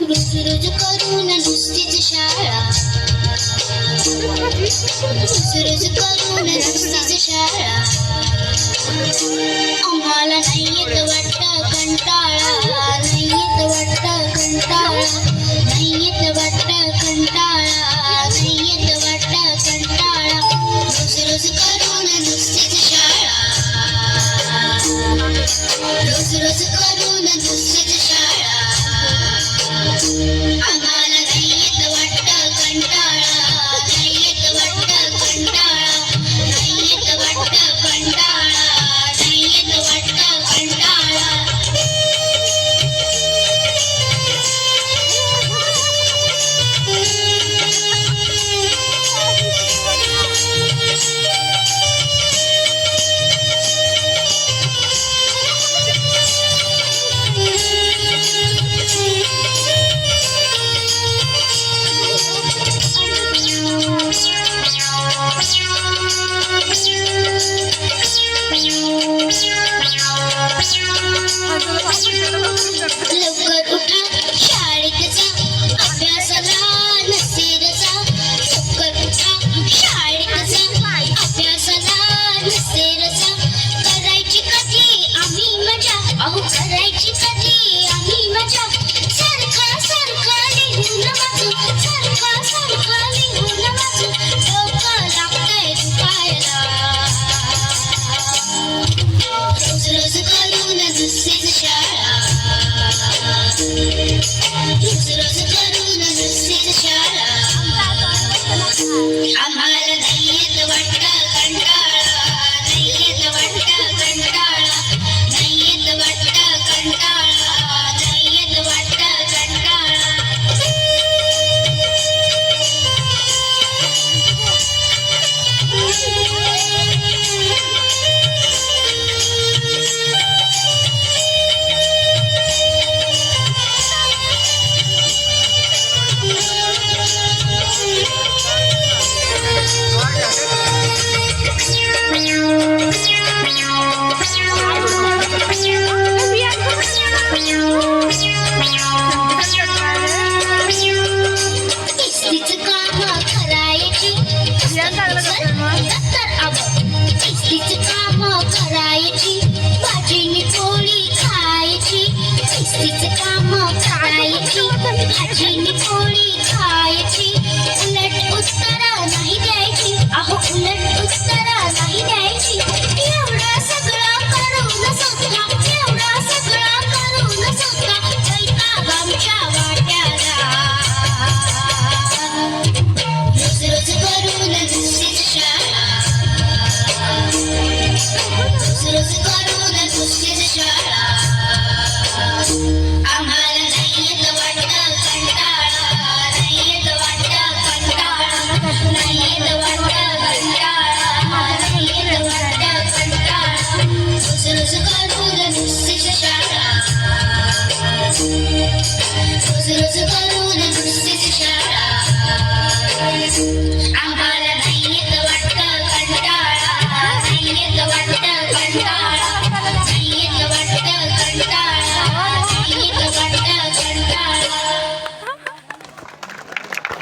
रोज रोज करून नुसतीच शाळा, रोज रोज करून नुसतीच शाळा. आम्हाला नाही येत वाटतं कंटाळा, नाही येत वाटतं कंटाळा, नाही येत वाटतं कंटाळा, नाही येत वाटतं कंटाळा. रोज रोज करून नुसतीच शाळा, रोज रोज करून नुसतीच शाळा. आम्हाला नाही येत वाटतं कंटाळा, नाही येत वाटतं कंटाळा, नाही येत वाटतं कंटाळा, नाही येत वाटतं कंटाळा. लवकर उठा शाळेत जा, अभ्यासाला नसेल जा. लवकर उठा शाळेत जा, अभ्यासाला नसेल जा. करायची कधी आम्ही मजा, अहो करायची कधी आम्ही मजा. सारखा सारखा लिहून वाचू, सारखा सारखा लिहून वाचू. डोकं लागतंय दुखायला. रोज रोज करून नुसतीच शाळा, रोज रोज करून नुसतीच शाळा. आम्हाला नाही येत वाटतं कंटाळा, नाही येत वाटतं कंटाळा, नाही येत वाटतं कंटाळा, नाही येत वाटतं कंटाळा. इस्त्रीचं काम करायची, इस्त्रीचं काम करायची, भाजीनी पोळी खायची. इस्त्रीचं काम करायची, भाजीनी पोळी खायची. उलट उत्तर